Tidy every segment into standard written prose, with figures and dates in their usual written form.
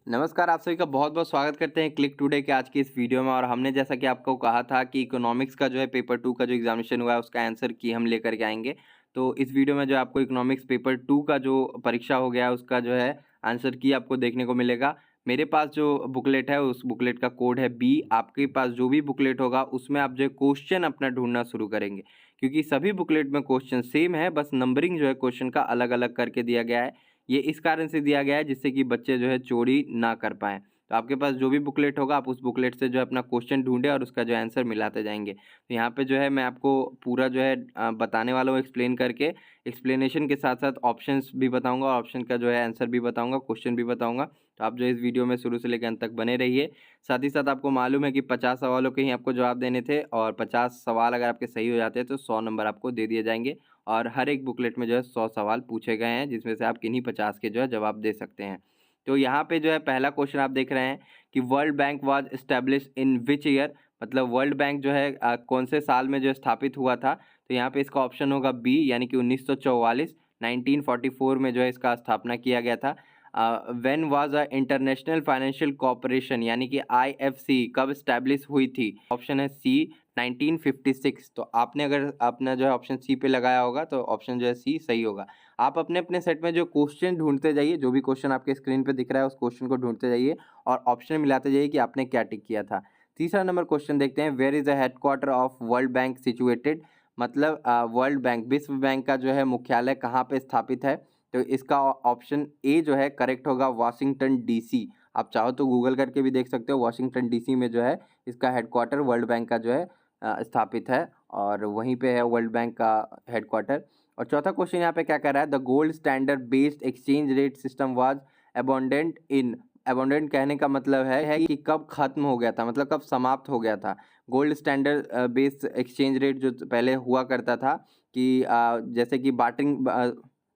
नमस्कार, आप सभी का बहुत-बहुत स्वागत करते हैं क्लिक टुडे के आज की इस वीडियो में। और हमने जैसा कि आपको कहा था कि इकोनॉमिक्स का जो है पेपर 2 का जो एग्ज़ामिनेशन हुआ है उसका आंसर की हम लेकर के आएँगे। तो इस वीडियो में जो आपको इकोनॉमिक्स पेपर 2 का जो परीक्षा हो गया है उसका जो है आंसर की आपको देखने को मिलेगा। मेरे पास जो बुकलेट है उस बुकलेट का कोड है बी। आपके पास जो भी बुकलेट होगा उसमें आप जो है क्वेश्चन अपना ढूँढना शुरू करेंगे। क्योंकि सभी बुकलेट में क्वेश्चन सेम है, बस नंबरिंग जो है क्वेश्चन का अलग-अलग करके दिया गया है। ये इस कारण से दिया गया है जिससे कि बच्चे जो है चोरी ना कर पाएँ। तो आपके पास जो भी बुकलेट होगा आप उस बुकलेट से जो है अपना क्वेश्चन ढूँढें और उसका जो है आंसर मिलाते जाएँगे। तो यहाँ पे जो है मैं आपको पूरा जो है बताने वाला हूँ एक्सप्लेन करके। एक्सप्लेनेशन के साथ-साथ ऑप्शंस भी बताऊँगा और ऑप्शन का जो है आंसर भी बताऊँगा, क्वेश्चन भी बताऊँगा। तो आप जो है इस वीडियो में शुरू से लेकर अंत तक बने रहिए। साथ ही साथ आपको मालूम है कि 50 सवालों के ही आपको जवाब देने थे और 50 सवाल अगर आपके सही हो जाते हैं तो 100 नंबर आपको दे दिए जाएँगे। और हर एक बुकलेट में जो है 100 सवाल पूछे गए हैं जिसमें से आप किन्हीं 50 के जो है जवाब दे सकते हैं। तो यहाँ पे जो है पहला क्वेश्चन आप देख रहे हैं कि world bank was established in which year, मतलब वर्ल्ड बैंक जो है कौन से साल में जो है स्थापित हुआ था? तो यहाँ पे इसका ऑप्शन होगा बी यानी कि 1944, 1944 में जो है इसका स्थापना किया गया था। When was a international financial corporation यानी कि आईएफसी कब एस्टैब्लिश हुई थी? ऑप्शन है सी 1956। तो आपने अगर अपना जो है ऑप्शन सी पे लगाया होगा तो ऑप्शन जो है सी सही होगा। आप अपने-अपने सेट में जो क्वेश्चन ढूँढते जाइए, जो भी क्वेश्चन आपके स्क्रीन पे दिख रहा है उस क्वेश्चन को ढूँढते जाइए और ऑप्शन मिलाते जाइए कि आपने क्या टिक किया था। तीसरा नंबर क्वेश्चन देखते हैं, where is the headquarter of World Bank situated? मतलब वर्ल्ड बैंक, विश्व बैंक का जो है मुख्यालय कहाँ पे स्थापित है? तो इसका ऑप्शन ए जो है करेक्ट होगा, वाशिंगटन डीसी। आप चाहो तो गूगल करके भी देख सकते हो, वाशिंगटन डीसी में जो है इसका हेडक्वार्टर वर्ल्ड बैंक का जो है स्थापित है और वहीं पे है वर्ल्ड बैंक का हेडक्वार्टर। और चौथा क्वेश्चन यहाँ पे क्या कह रहा है, the gold standard based exchange rate system was abundant in, abundant कहने का मतलब है कि कब खत्म हो गया था, मतलब कब समाप्त हो गया था। Gold standard based exchange rate जो पहले हुआ करता था कि जैसे कि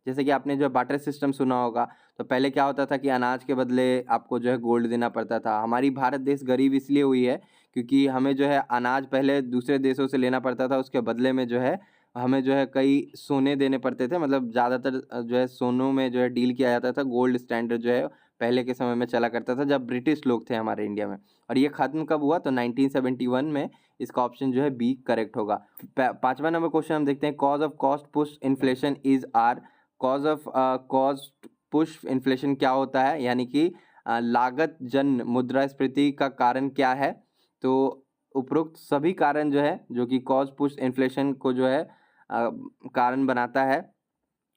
जैसे कि आपने जो बाटर सिस्टम सुना होगा, तो पहले क्या होता था कि अनाज के बदले आपको जो है गोल्ड देना पड़ता था। हमारी भारत देश गरीब इसलिए हुई है क्योंकि हमें जो है अनाज पहले दूसरे देशों से लेना पड़ता था, उसके बदले में जो है हमें जो है कई सोने देने पड़ते थे, मतलब ज़्यादातर जो है सोनों में जो है डील किया जाता था। गोल्ड स्टैंडर्ड जो है पहले के समय में चला करता था जब ब्रिटिश लोग थे हमारे इंडिया में। और ये ख़त्म कब हुआ? तो 1971 में। इसका ऑप्शन जो है बी करेक्ट होगा। पाँचवा नंबर क्वेश्चन हम देखते हैं, cause of cost push inflation is are. Cause of cost push inflation क्या होता है, यानी कि लागत जन मुद्रास्फीति का कारण क्या है? तो उपरोक्त सभी कारण जो है जो कि कॉज पुश इन्फ्लेशन को जो है कारण बनाता है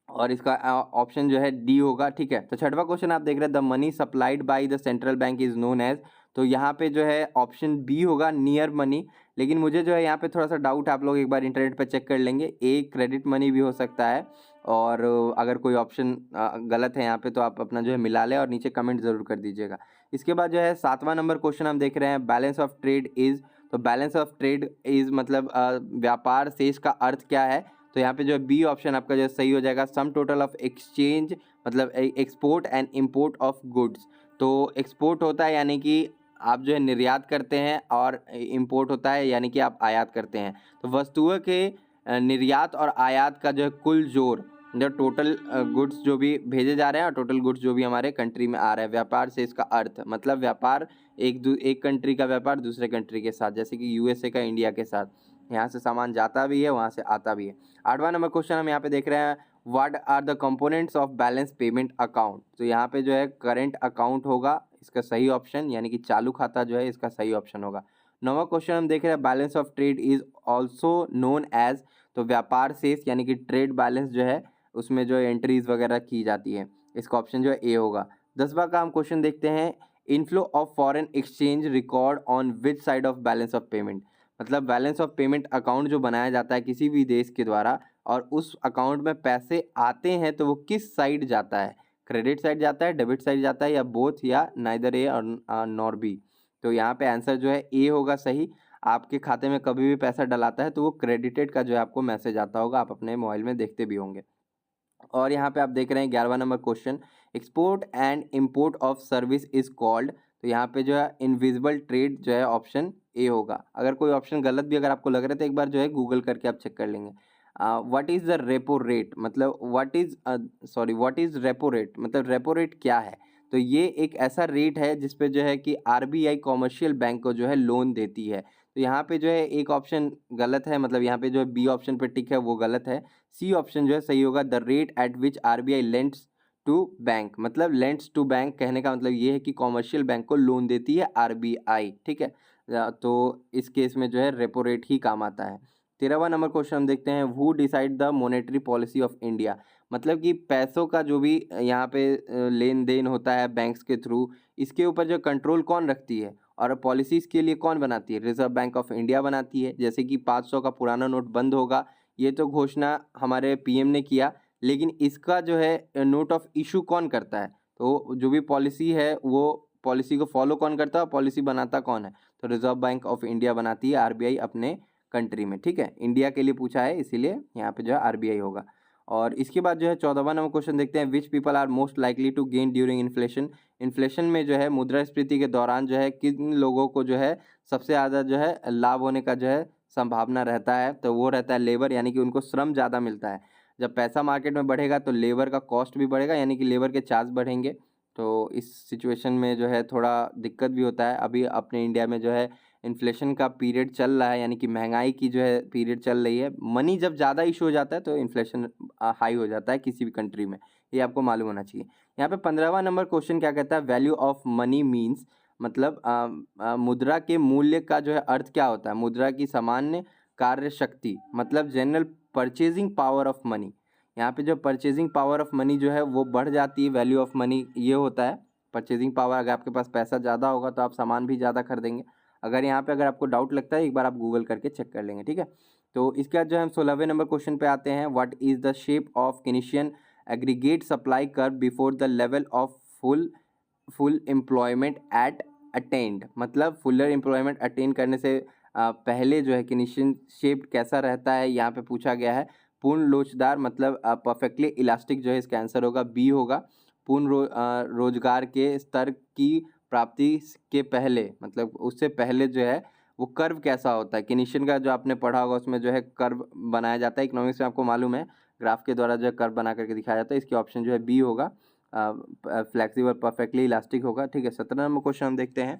और इसका ऑप्शन जो है डी होगा, ठीक है। तो छठवां क्वेश्चन आप देख रहे हैं, the money supplied by the central bank is known as. तो यहाँ पे जो है ऑप्शन बी होगा, नियर मनी। लेकिन मुझे जो है यहाँ पे थोड़ा सा डाउट, आप लोग एक बार इंटरनेट पे चेक कर लेंगे, ए क्रेडिट मनी भी हो सकता है। और अगर कोई ऑप्शन गलत है यहाँ पे तो आप अपना जो है मिला लें और नीचे कमेंट ज़रूर कर दीजिएगा। इसके बाद जो है सातवां नंबर क्वेश्चन हम देख रहे हैं, बैलेंस ऑफ ट्रेड इज़। तो बैलेंस ऑफ ट्रेड इज़ मतलब व्यापार शेष का अर्थ क्या है? तो यहाँ पे जो है बी ऑप्शन आपका जो है सही हो जाएगा, सम टोटल ऑफ एक्सचेंज, मतलब export and import of goods. तो एक्सपोर्ट होता है यानी कि आप जो है निर्यात करते हैं और इंपोर्ट होता है यानी कि आप आयात करते हैं। तो वस्तुओं के निर्यात और आयात का जो है कुल जोड़, जो टोटल गुड्स जो भी भेजे जा रहे हैं और टोटल गुड्स जो भी हमारे कंट्री में आ रहा है, व्यापार से इसका अर्थ मतलब व्यापार, एक कंट्री का व्यापार दूसरे कंट्री के साथ, जैसे कि यूएसए का इंडिया के साथ, यहाँ से सामान जाता भी है वहाँ से आता भी है। आठवां नंबर क्वेश्चन हम यहाँ पे देख रहे हैं, what are the components of balance payment account. तो यहाँ पे जो है करेंट अकाउंट होगा इसका सही ऑप्शन, यानी कि चालू खाता जो है इसका सही ऑप्शन होगा। नौवां क्वेश्चन हम देख रहे हैं, balance of trade is also known as. तो व्यापार शेष यानी कि ट्रेड बैलेंस जो है उसमें जो एंट्रीज वगैरह की जाती है, इसका ऑप्शन जो है ए होगा। 10वां का हम क्वेश्चन देखते हैं, inflow of foreign exchange record on which side of balance of payment. मतलब बैलेंस ऑफ पेमेंट अकाउंट जो बनाया जाता है किसी भी देश के द्वारा और उस अकाउंट में पैसे आते हैं तो वो किस साइड जाता है? क्रेडिट साइड जाता है, डेबिट साइड जाता है, या बोथ, या नाइदर ए और नॉर बी। तो यहाँ पे आंसर जो है ए होगा सही। आपके खाते में कभी भी पैसा डलाता है तो वो क्रेडिटेड का जो है आपको मैसेज आता होगा, आप अपने मोबाइल में देखते भी होंगे। और यहाँ पे आप देख रहे हैं 11वां number question, export and import of service is called. तो यहाँ पे जो है इनविजिबल ट्रेड जो है ऑप्शन ए होगा। अगर कोई ऑप्शन गलत भी अगर आपको लग रहा है तो एक बार जो है गूगल करके आप चेक कर लेंगे। What is the repo rate, मतलब व्हाट इज़ रेपो रेट, मतलब रेपो रेट क्या है? तो ये एक ऐसा रेट है जिस पे जो है कि आरबीआई कॉमर्शियल बैंक को जो है लोन देती है। तो यहाँ पे जो है एक ऑप्शन गलत है, मतलब यहाँ पे जो है बी ऑप्शन पे टिक है वो गलत है। सी ऑप्शन जो है सही होगा, the rate at which RBI lends to bank, मतलब लेंड्स टू बैंक कहने का मतलब ये है कि कॉमर्शियल बैंक को लोन देती है आरबीआई, ठीक है। तो इस केस में जो है रेपो रेट ही काम आता है। 13वां नंबर क्वेश्चन हम देखते हैं, who decide the monetary policy of India, मतलब कि पैसों का जो भी यहाँ पे लेन देन होता है बैंक्स के थ्रू, इसके ऊपर जो कंट्रोल कौन रखती है और पॉलिसीज़ के लिए कौन बनाती है? रिजर्व बैंक ऑफ इंडिया बनाती है। जैसे कि 500 का पुराना नोट बंद होगा, ये तो घोषणा हमारे पीएम ने किया, लेकिन इसका जो है नोट ऑफ इशू कौन करता है? तो जो भी पॉलिसी है वो पॉलिसी को फॉलो कौन करता है, पॉलिसी बनाता कौन है? तो रिजर्व बैंक ऑफ इंडिया बनाती है, आरबीआई अपने कंट्री में, ठीक है। इंडिया के लिए पूछा है इसीलिए यहाँ पे जो है आरबीआई होगा। और इसके बाद जो है 14वां नंबर क्वेश्चन देखते हैं, which people are most likely to gain during inflation. Inflation में जो है मुद्रास्फीति के दौरान जो है किन लोगों को जो है सबसे ज़्यादा जो है लाभ होने का जो है संभावना रहता है? तो वो रहता है लेबर, यानी कि उनको श्रम ज़्यादा मिलता है। जब पैसा मार्केट में बढ़ेगा तो लेबर का कॉस्ट भी बढ़ेगा, यानी कि लेबर के चार्ज बढ़ेंगे। तो इस सिचुएशन में जो है थोड़ा दिक्कत भी होता है। अभी अपने इंडिया में जो है इन्फ्लेशन का पीरियड चल रहा है, यानी कि महंगाई की जो है पीरियड चल रही है। मनी जब ज़्यादा इशू हो जाता है तो इन्फ्लेशन हाई हो जाता है किसी भी कंट्री में, ये आपको मालूम होना चाहिए। यहाँ पे 15वां नंबर क्वेश्चन क्या कहता है, वैल्यू ऑफ मनी मीन्स, मतलब मुद्रा के मूल्य का जो है अर्थ क्या होता है? मुद्रा की सामान्य कार्य शक्ति, मतलब general purchasing power of money. यहाँ पे जो परचेजिंग पावर ऑफ मनी जो है वो बढ़ जाती है, वैल्यू ऑफ मनी ये होता है परचेजिंग पावर। अगर आपके पास पैसा ज़्यादा होगा तो आप सामान भी ज़्यादा खरीदेंगे। अगर यहाँ पे अगर आपको डाउट लगता है एक बार आप गूगल करके चेक कर लेंगे, ठीक है। तो इसके बाद जो है हम 16वें नंबर क्वेश्चन पे आते हैं, what is the shape of Keynesian aggregate supply curve before the level of full employment at attend, मतलब फुलर एम्प्लॉयमेंट अटेन करने से पहले जो है केनीशियन शेप कैसा रहता है, यहाँ पे पूछा गया है। पूर्ण लोचदार, मतलब परफेक्टली इलास्टिक जो है इसका आंसर होगा बी होगा। पूर्ण रोजगार के स्तर की प्राप्ति के पहले, मतलब उससे पहले जो है वो कर्व कैसा होता है? केनीशियन का जो आपने पढ़ा होगा उसमें जो है कर्व बनाया जाता है, इकोनॉमिक्स में आपको मालूम है ग्राफ के द्वारा जो है कर्व बना करके दिखाया जाता है। इसकी ऑप्शन जो है बी होगा, फ्लेक्सिबल परफेक्टली इलास्टिक होगा, ठीक है। 17 नंबर क्वेश्चन हम देखते हैं,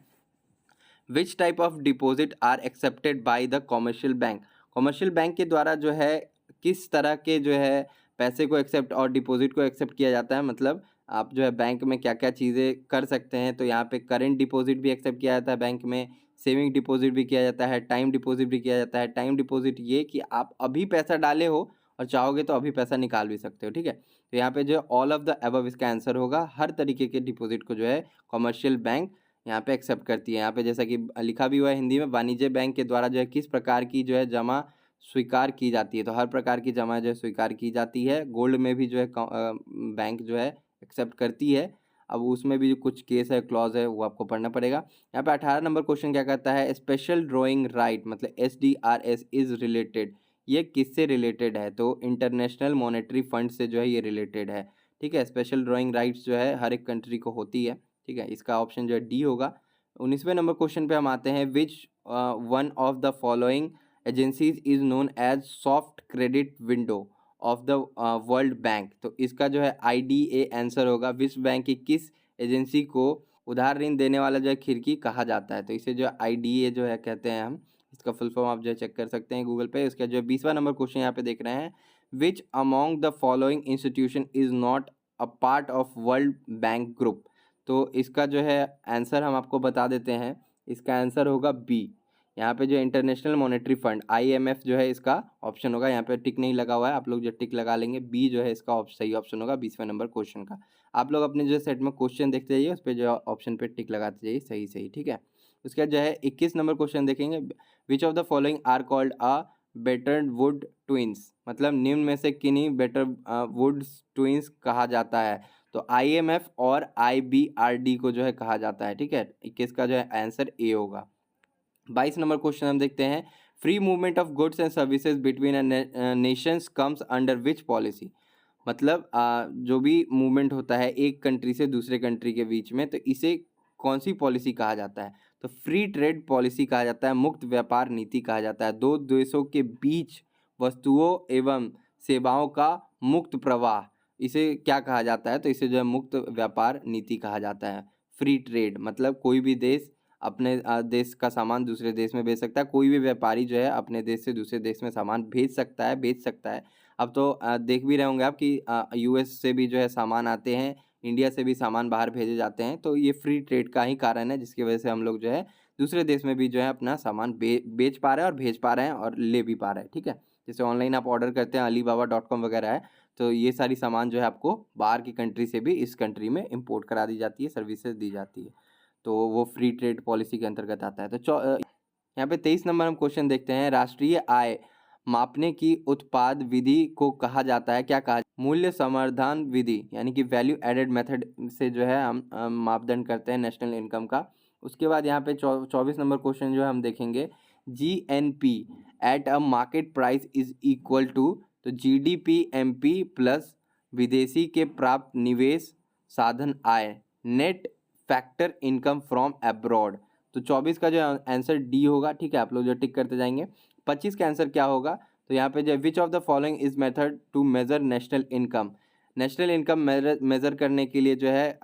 which type of deposit are accepted by the commercial bank. Commercial bank के द्वारा जो है किस तरह के जो है पैसे को एक्सेप्ट और डिपॉजिट को एक्सेप्ट किया जाता है, मतलब आप जो है बैंक में क्या क्या चीज़ें कर सकते हैं? तो यहाँ पे करेंट डिपॉजिट भी एक्सेप्ट किया जाता है बैंक में, सेविंग डिपॉजिट भी किया जाता है, टाइम डिपॉजिट भी किया जाता है। टाइम डिपॉजिट ये कि आप अभी पैसा डाले हो और चाहोगे तो अभी पैसा निकाल भी सकते हो, ठीक है। तो यहाँ पे जो है ऑल ऑफ द अबव इसका आंसर होगा। हर तरीके के डिपॉजिट को जो है कॉमर्शियल बैंक यहाँ पे एक्सेप्ट करती है। यहाँ पे जैसा कि लिखा भी हुआ है हिंदी में, वाणिज्य बैंक के द्वारा जो है किस प्रकार की जो है जमा स्वीकार की जाती है? तो हर प्रकार की जमा जो है स्वीकार की जाती है। गोल्ड में भी जो है बैंक जो है एक्सेप्ट करती है। अब उसमें भी कुछ केस है, क्लॉज है, वो आपको पढ़ना पड़ेगा। यहाँ पे 18 नंबर क्वेश्चन क्या कहता है, स्पेशल ड्राइंग राइट, मतलब SDRS इज रिलेटेड, ये किससे रिलेटेड है? तो इंटरनेशनल मॉनेटरी फंड से जो है ये रिलेटेड है, ठीक है। स्पेशल ड्राइंग राइट्स जो है हर एक कंट्री को होती है, ठीक है। इसका ऑप्शन जो है डी होगा। 19वें नंबर क्वेश्चन पे हम आते हैं, which one of the following agencies is known as soft credit window of the World Bank. तो इसका जो है IDA आंसर होगा। विश्व बैंक की किस एजेंसी को उधार ऋण देने वाला जो है खिड़की कहा जाता है? तो इसे जो IDA जो है कहते हैं हम। इसका फुल फॉर्म आप जो है चेक कर सकते हैं गूगल पे। इसका जो 20वां नंबर क्वेश्चन यहाँ पे देख रहे हैं, विच among the following institution is not a part of World bank group. तो इसका जो है आंसर हम आपको बता देते हैं, इसका आंसर होगा बी। यहाँ पे जो इंटरनेशनल मॉनेटरी फंड IMF जो है इसका ऑप्शन होगा। यहाँ पे टिक नहीं लगा हुआ है, आप लोग जो टिक लगा लेंगे, बी जो है इसका सही ऑप्शन होगा 20वें नंबर क्वेश्चन का। आप लोग अपने जो सेट में क्वेश्चन देखते जाइए, उस पर जो ऑप्शन पे टिक लगाते जाइए, सही सही, ठीक है। उसके बाद जो है 21 नंबर क्वेश्चन देखेंगे, which of the following are called a Bretton Woods twins, मतलब निम्न में से किन्हीं बेटर वुड ट्विंस कहा जाता है? तो IMF और IBRD को जो है कहा जाता है, ठीक है। 21 का जो है आंसर ए होगा। 22 नंबर क्वेश्चन हम देखते हैं, free movement of goods and services between Nations comes under which policy. मतलब जो भी मूवमेंट होता है एक कंट्री से दूसरे कंट्री के बीच में, तो इसे कौन सी पॉलिसी कहा जाता है? तो फ्री ट्रेड पॉलिसी कहा जाता है, मुक्त व्यापार नीति कहा जाता है। दो देशों के बीच वस्तुओं एवं सेवाओं का मुक्त प्रवाह, इसे क्या कहा जाता है? तो इसे जो है मुक्त व्यापार नीति कहा जाता है। फ्री ट्रेड मतलब कोई भी देश अपने देश का सामान दूसरे देश में बेच सकता है। कोई भी व्यापारी जो है अपने देश से दूसरे देश में सामान भेज सकता है, बेच सकता है। अब तो देख भी रहे होंगे आप कि यूएस से भी जो है सामान आते हैं, इंडिया से भी सामान बाहर भेजे जाते हैं। तो ये फ्री ट्रेड का ही कारण है जिसकी वजह से हम लोग जो है दूसरे देश में भी जो है अपना सामान बेच पा रहे हैं और भेज पा रहे हैं और ले भी पा रहे हैं, ठीक है? जैसे ऑनलाइन आप ऑर्डर करते हैं, alibaba.com वगैरह है, तो ये सारी सामान जो है आपको बाहर की कंट्री से भी इस कंट्री में इम्पोर्ट करा दी जाती है, सर्विसेज दी जाती है। तो वो फ्री ट्रेड पॉलिसी के अंतर्गत आता है। तो यहाँ पे 23 नंबर हम क्वेश्चन देखते हैं, राष्ट्रीय आय मापने की उत्पाद विधि को कहा जाता है, क्या कहा? मूल्य संवर्धन विधि, यानी कि वैल्यू एडेड मेथड से जो है हम मापदंड करते हैं नेशनल इनकम का। उसके बाद यहाँ पे 24 नंबर क्वेश्चन जो है हम देखेंगे, GNP at a market price is equal to, तो जीडीपी एमपी प्लस विदेशी के प्राप्त निवेश साधन आय, net factor income from abroad. तो 24 का जो आंसर डी होगा, ठीक है? आप लोग जो टिक करते जाएंगे। 25 का आंसर क्या होगा? तो यहाँ पे जो which of the following is method to measure national income, national income measure करने के लिए जो है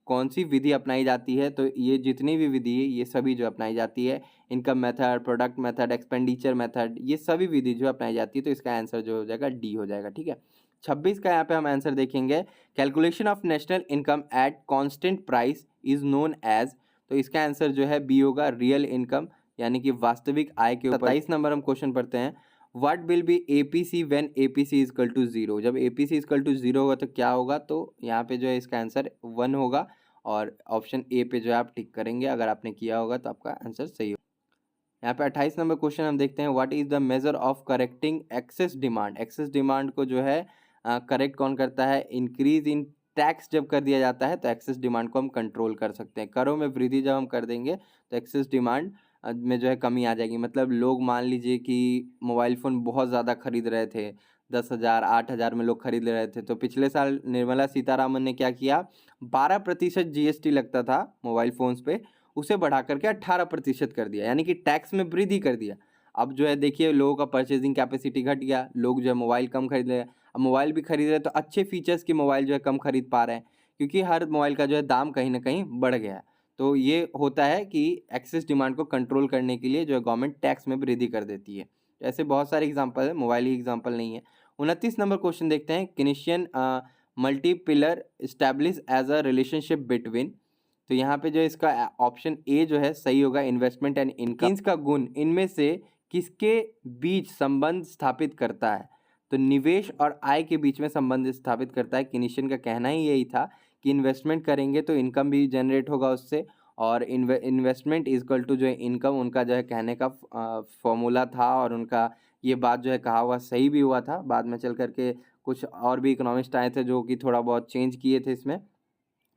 कौन सी विधि अपनाई जाती है? तो ये जितनी भी विधि है ये सभी जो अपनाई जाती है, income method, product method, expenditure method, ये सभी विधि जो अपनाई जाती है। तो इसका आंसर जो हो जाएगा डी हो जाएगा, ठीक है? 26 का यहाँ पे हम आंसर देखेंगे, calculation of national income at constant price is known as, तो इसका आंसर जो है बी होगा, रियल इनकम, यानी कि वास्तविक आय के ऊपर। 27 नंबर हम क्वेश्चन पढ़ते हैं, what will be APC when APC is equal to 0, जब एपीसी इज इक्वल टू 0 होगा तो क्या होगा? तो यहाँ पे जो है इसका आंसर 1 होगा और ऑप्शन ए पे जो है आप टिक करेंगे। अगर आपने किया होगा तो आपका आंसर सही होगा। यहाँ पे 28 नंबर क्वेश्चन हम देखते हैं, what is the measure of correcting excess demand, excess demand को जो है करेक्ट कौन करता है? इंक्रीज इन टैक्स जब कर दिया जाता है तो एक्सेस डिमांड को हम कंट्रोल कर सकते हैं। करों में वृद्धि जब हम कर देंगे तो एक्सेस डिमांड में जो है कमी आ जाएगी। मतलब लोग मान लीजिए कि मोबाइल फ़ोन बहुत ज़्यादा खरीद रहे थे, 10,000 8,000 में लोग खरीद रहे थे, तो पिछले साल निर्मला सीतारामन ने क्या किया, 12% जीएसटी लगता था मोबाइल फ़ोन्स पे, उसे बढ़ा करके 18% कर दिया, यानी कि टैक्स में वृद्धि कर दिया। अब जो है देखिए लोगों का परचेजिंग कैपेसिटी घट गया, लोग जो है मोबाइल कम खरीद रहे हैं। अब मोबाइल भी खरीद रहे हैं तो अच्छे फीचर्स के मोबाइल जो है कम खरीद पा रहे हैं, क्योंकि हर मोबाइल का जो है दाम कहीं ना कहीं बढ़ गया है। तो ये होता है कि एक्सेस डिमांड को कंट्रोल करने के लिए जो है गवर्नमेंट टैक्स में वृद्धि कर देती है। तो ऐसे बहुत सारे एग्जाम्पल है, मोबाइल ही एग्जाम्पल नहीं है। 29 नंबर क्वेश्चन देखते हैं, Keynesian multiplier establish as a relationship between, तो यहाँ पे जो इसका ऑप्शन ए जो है सही होगा, इन्वेस्टमेंट एंड इनकम का गुण इनमें से किसके बीच संबंध स्थापित करता है? तो निवेश और आय के बीच में संबंध स्थापित करता है। किनेशियन का कहना ही यही था कि इन्वेस्टमेंट करेंगे तो इनकम भी जनरेट होगा उससे, और इन्वेस्टमेंट इज इक्वल टू जो है इनकम, उनका जो है कहने का फॉर्मूला था, और उनका ये बात जो है कहा हुआ सही भी हुआ था। बाद में चल करके कुछ और भी इकोनॉमिस्ट आए थे जो कि थोड़ा बहुत चेंज किए थे इसमें,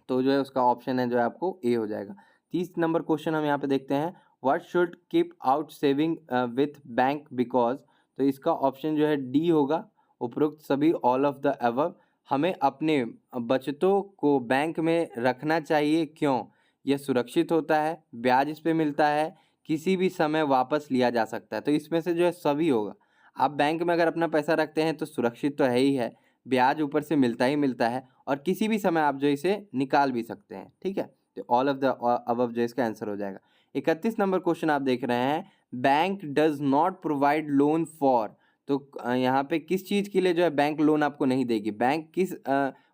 तो जो है उसका ऑप्शन है जो है आपको ए हो जाएगा। 30 नंबर क्वेश्चन हम यहाँ पे देखते हैं, what should keep out saving with bank because, तो इसका ऑप्शन जो है डी होगा, उपरोक्त सभी, ऑल ऑफ द अबव। हमें अपने बचतों को बैंक में रखना चाहिए, क्यों? यह सुरक्षित होता है, ब्याज इस पे मिलता है, किसी भी समय वापस लिया जा सकता है। तो इसमें से जो है सभी होगा। आप बैंक में अगर अपना पैसा रखते हैं तो सुरक्षित तो है ही है, ब्याज ऊपर से मिलता ही मिलता है, और किसी भी समय आप जो इसे निकाल भी सकते हैं, ठीक है? तो ऑल ऑफ द अबव जो इसका आंसर हो जाएगा। 31 नंबर क्वेश्चन आप देख रहे हैं, bank does not provide loan for, तो यहाँ पे किस चीज़ के लिए जो है बैंक लोन आपको नहीं देगी? बैंक किस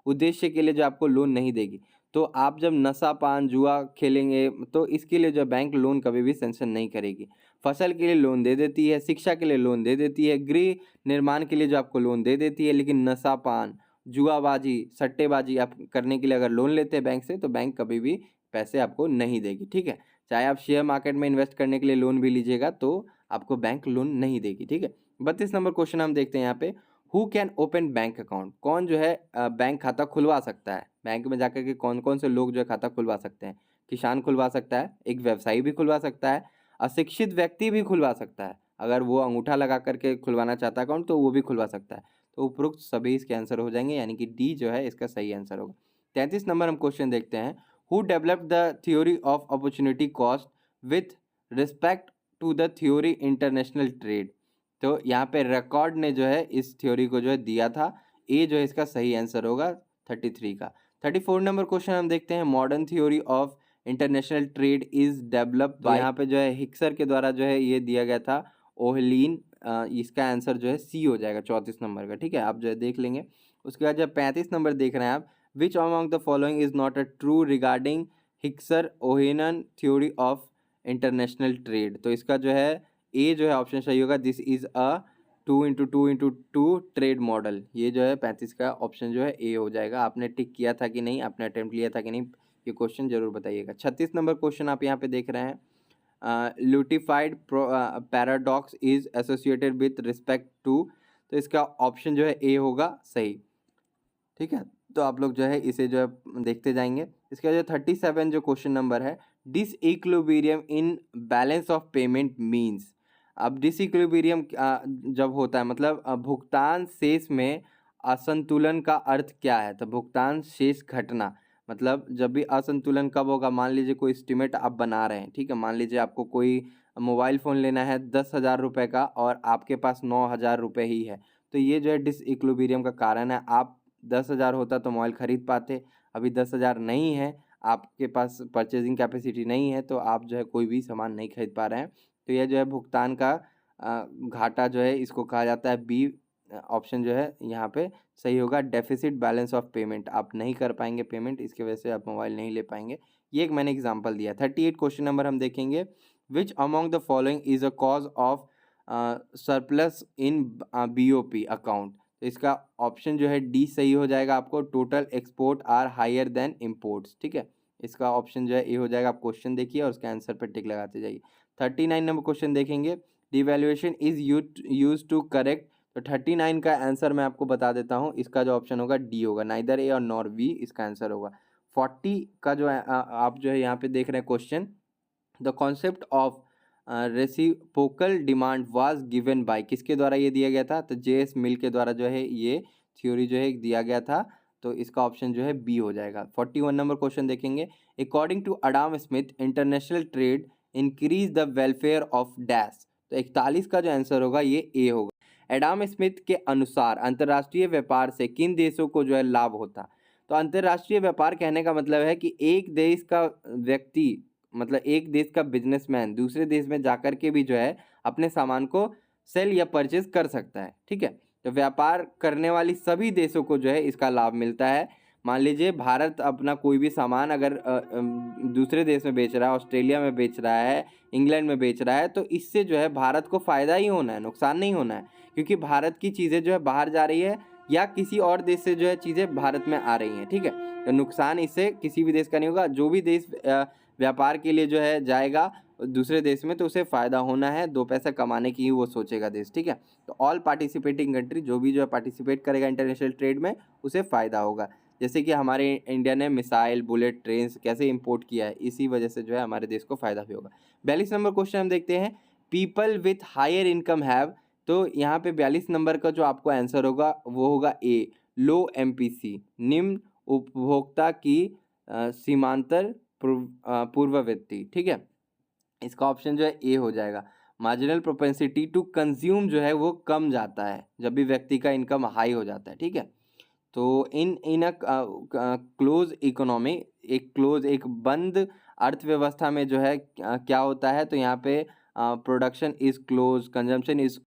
उद्देश्य के लिए जो आपको लोन नहीं देगी? तो आप जब नशा पान जुआ खेलेंगे तो इसके लिए जो बैंक लोन कभी भी सेंक्शन नहीं करेगी। फसल के लिए लोन दे देती है, शिक्षा के लिए लोन दे देती है, गृह निर्माण के लिए जो आपको लोन दे देती है, लेकिन नशा पान, जुआबाजी, सट्टेबाजी आप करने के लिए अगर लोन लेते हैं बैंक से तो बैंक कभी भी पैसे आपको नहीं देगी, ठीक है? चाहे आप शेयर मार्केट में इन्वेस्ट करने के लिए लोन भी लीजिएगा तो आपको बैंक लोन नहीं देगी, ठीक है? 32 नंबर क्वेश्चन हम देखते हैं यहाँ पे, who can open bank account, कौन जो है बैंक खाता खुलवा सकता है? बैंक में जाकर के कौन कौन से लोग जो है खाता खुलवा सकते हैं? किसान खुलवा सकता है, एक व्यवसायी भी खुलवा सकता है, अशिक्षित व्यक्ति भी खुलवा सकता है, अगर वो अंगूठा लगा करके खुलवाना चाहता है अकाउंट तो वो भी खुलवा सकता है। तो उपरोक्त सभी इसके आंसर हो जाएंगे, यानी कि डी जो है इसका सही आंसर होगा। 33 नंबर हम क्वेश्चन देखते हैं, who developed the theory of opportunity cost with respect to the theory international trade, तो यहाँ पे रिकॉर्ड ने जो है इस थ्योरी को जो है दिया था ए जो है इसका सही आंसर होगा 33 का। 34 नंबर क्वेश्चन हम देखते हैं, modern theory of international trade is developed by, यहाँ पे जो है हिक्सर के द्वारा जो है ये दिया गया था ओहलीन। इसका आंसर जो है सी हो जाएगा 34 नंबर का, ठीक है, आप जो है देख लेंगे। उसके बाद जब 35 नंबर देख रहे हैं आप, which among the following is not a true regarding Heckscher Ohlin theory of international trade, तो इसका जो है ए जो है ऑप्शन सही होगा, this is a 2x2x2 trade model, ये जो है 35 का ऑप्शन जो है ए हो जाएगा। आपने टिक किया था कि नहीं, आपने अटेम्प्ट लिया था कि नहीं, ये क्वेश्चन जरूर बताइएगा। 36 नंबर क्वेश्चन आप यहाँ पे देख रहे हैं, Leontief paradox is associated with respect to, तो इसका ऑप्शन जो है ए होगा सही, ठीक है। तो आप लोग जो है इसे जो है देखते जाएंगे। इसका जो 37 जो क्वेश्चन नंबर है, disequilibrium in balance of payment means, अब डिसइक्विलिब्रियम जब होता है मतलब भुगतान शेष में असंतुलन का अर्थ क्या है, तो भुगतान शेष घटना, मतलब जब भी असंतुलन कब होगा, मान लीजिए कोई एस्टिमेट आप बना रहे हैं, ठीक है, मान लीजिए आपको कोई मोबाइल फ़ोन लेना है 10,000 रुपये का और आपके पास 9,000 रुपये ही है, तो ये जो है डिसइक्विलिब्रियम का कारण है। आप 10,000 होता तो मोबाइल ख़रीद पाते, अभी 10,000 नहीं है, आपके पास परचेजिंग कैपेसिटी नहीं है, तो आप जो है कोई भी सामान नहीं खरीद पा रहे हैं, तो यह जो है भुगतान का घाटा जो है इसको कहा जाता है। बी ऑप्शन जो है यहाँ पे सही होगा, डेफिसिट बैलेंस ऑफ पेमेंट, आप नहीं कर पाएंगे पेमेंट, इसके वजह से आप मोबाइल नहीं ले पाएंगे। ये एक मैंने एग्जांपल दिया। 38 क्वेश्चन नंबर हम देखेंगे, विच among the following is a cause of surplus in BOP account, तो इसका ऑप्शन जो है डी सही हो जाएगा आपको, total export are higher than imports, ठीक है, इसका ऑप्शन जो है ए हो जाएगा। आप क्वेश्चन देखिए और उसके आंसर पर टिक लगाते जाइए। 39 नंबर क्वेश्चन देखेंगे, devaluation is use to correct, तो 39 का आंसर मैं आपको बता देता हूँ, इसका जो ऑप्शन होगा डी होगा, नाइदर ए और नॉर बी इसका आंसर होगा। 40 का जो आप जो है यहाँ पे देख रहे हैं question, the concept of reciprocal demand was given by, किसके द्वारा ये दिया गया था, तो JS मिल के द्वारा जो है ये थ्योरी जो है दिया गया था, तो इसका ऑप्शन जो है बी हो जाएगा। 41 नंबर क्वेश्चन देखेंगे, according to Adam Smith international trade increase the welfare of dash, तो 41 का जो आंसर होगा ये ए होगा। एडाम स्मिथ के अनुसार अंतर्राष्ट्रीय व्यापार से किन देशों को जो है लाभ होता, तो अंतर्राष्ट्रीय व्यापार कहने का मतलब है कि एक देश का व्यक्ति, मतलब एक देश का बिजनेसमैन दूसरे देश में जाकर के भी जो है अपने सामान को सेल या परचेज कर सकता है, ठीक है। तो व्यापार करने वाली सभी देशों को जो है इसका लाभ मिलता है। मान लीजिए भारत अपना कोई भी सामान अगर दूसरे देश में बेच रहा है, ऑस्ट्रेलिया में बेच रहा है, इंग्लैंड में बेच रहा है, तो इससे जो है भारत को फ़ायदा ही होना है, नुकसान नहीं होना है, क्योंकि भारत की चीज़ें जो है बाहर जा रही है या किसी और देश से जो है चीज़ें भारत में आ रही हैं, ठीक है। तो नुकसान इससे किसी भी देश का नहीं होगा। जो भी देश व्यापार के लिए जो है जाएगा दूसरे देश में, तो उसे फ़ायदा होना है, दो पैसा कमाने की ही वो सोचेगा देश, ठीक है। तो ऑल पार्टिसिपेटिंग कंट्री, जो भी जो है पार्टिसिपेट करेगा इंटरनेशनल ट्रेड में, उसे फ़ायदा होगा। जैसे कि हमारे इंडिया ने मिसाइल, बुलेट, ट्रेन कैसे इंपोर्ट किया है, इसी वजह से जो है हमारे देश को फ़ायदा भी होगा। 42 नंबर क्वेश्चन हम देखते हैं, people with higher income have, तो यहाँ पे 42 नंबर का जो आपको आंसर होगा वो होगा ए, लो MPC, निम्न उपभोक्ता की सीमांतर पूर्ववर्ती, ठीक है, इसका ऑप्शन जो है ए हो जाएगा। मार्जिनल प्रोपेंसिटी टू कंज्यूम जो है वो कम जाता है जब भी व्यक्ति का इनकम हाई हो जाता है, ठीक है। तो इन अ क्लोज इकोनॉमी, एक बंद अर्थव्यवस्था में जो है क्या होता है, तो यहाँ पे production is close, consumption is,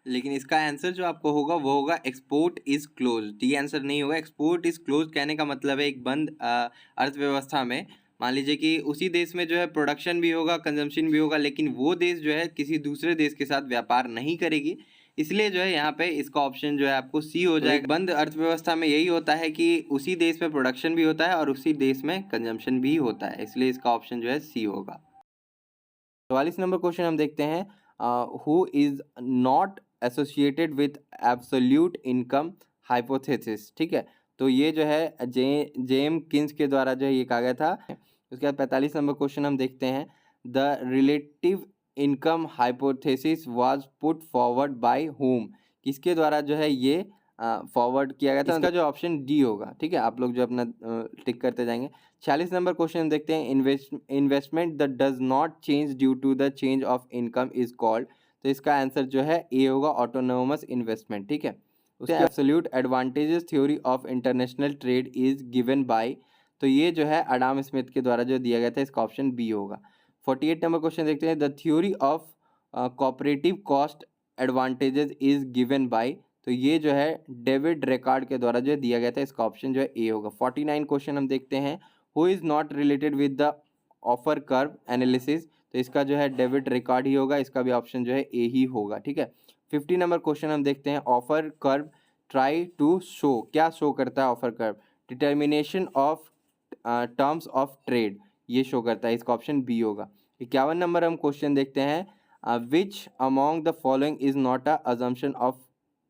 लेकिन इसका आंसर जो आपको होगा वो होगा export is close, D answer नहीं होगा। एक्सपोर्ट इज क्लोज कहने का मतलब है एक बंद अर्थव्यवस्था में मान लीजिए कि उसी देश में जो है प्रोडक्शन भी होगा, कंजम्पशन भी होगा, लेकिन वो देश जो है किसी दूसरे देश के साथ व्यापार नहीं करेगी, इसलिए जो है यहाँ पे इसका ऑप्शन जो है आपको सी हो जाएगा। बंद अर्थव्यवस्था में यही होता है कि उसी देश में प्रोडक्शन भी होता है और उसी देश में कंजम्पशन भी होता है, इसलिए इसका ऑप्शन जो है सी होगा। 44 नंबर क्वेश्चन हम देखते हैं, who is not associated with absolute income hypothesis, ठीक है। तो ये जो है जेम किन्स के द्वारा जो है ये कहा गया था। उसके बाद 45 नंबर क्वेश्चन हम देखते हैं, the relative income hypothesis was put forward by whom, किसके द्वारा जो है ये फॉरवर्ड किया गया था, इसका जो ऑप्शन डी होगा, ठीक है। आप लोग जो अपना टिक करते जाएंगे। 46 नंबर क्वेश्चन देखते हैं, investment that does not change due to the change of income is called, तो इसका आंसर जो है ए होगा, ऑटोनोमस इन्वेस्टमेंट, ठीक है। उसके absolute advantages theory of international trade is given by, तो ये जो है अडाम स्मिथ के द्वारा जो दिया गया था, इसका ऑप्शन बी होगा। 48 नंबर क्वेश्चन देखते हैं, the theory of cooperative cost advantages is given by, तो ये जो है डेविड रिकार्ड के द्वारा जो दिया गया था, इसका ऑप्शन जो है ए होगा। 49 क्वेश्चन हम देखते हैं, who is not related with the offer curve analysis, तो इसका जो है डेविड रिकार्ड ही होगा, इसका भी ऑप्शन जो है ए ही होगा, ठीक है। 50 नंबर क्वेश्चन हम देखते हैं, offer curve try to show, क्या शो करता है offer curve? Determination of terms of trade, ये शो करता है, इसका ऑप्शन बी होगा। 51 नंबर हम क्वेश्चन देखते हैं, विच among the following is not a assumption of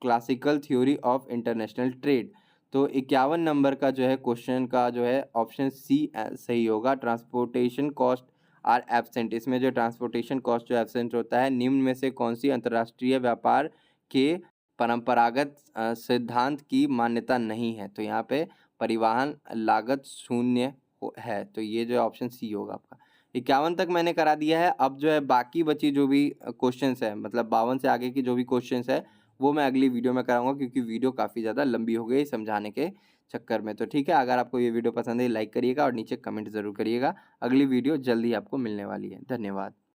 classical theory of international trade, तो 51 नंबर का जो है क्वेश्चन का जो है ऑप्शन सी सही होगा। ट्रांसपोर्टेशन कॉस्ट आर एब्सेंट, इसमें जो ट्रांसपोर्टेशन कॉस्ट जो एब्सेंट होता है, निम्न में से कौन सी अंतर्राष्ट्रीय व्यापार के परंपरागत सिद्धांत की मान्यता नहीं है? तो यहाँ पे परिवहन लागत शून्य है, तो ये जो ऑप्शन सी होगा आपका। 51 तक मैंने करा दिया है। अब जो है बाकी बची जो भी क्वेश्चंस है, मतलब 52 से आगे की जो भी क्वेश्चंस है, वो मैं अगली वीडियो में कराऊंगा, क्योंकि वीडियो काफ़ी ज़्यादा लंबी हो गई समझाने के चक्कर में। तो ठीक है, अगर आपको ये वीडियो पसंद है लाइक करिएगा और नीचे कमेंट ज़रूर करिएगा। अगली वीडियो जल्दी आपको मिलने वाली है। धन्यवाद।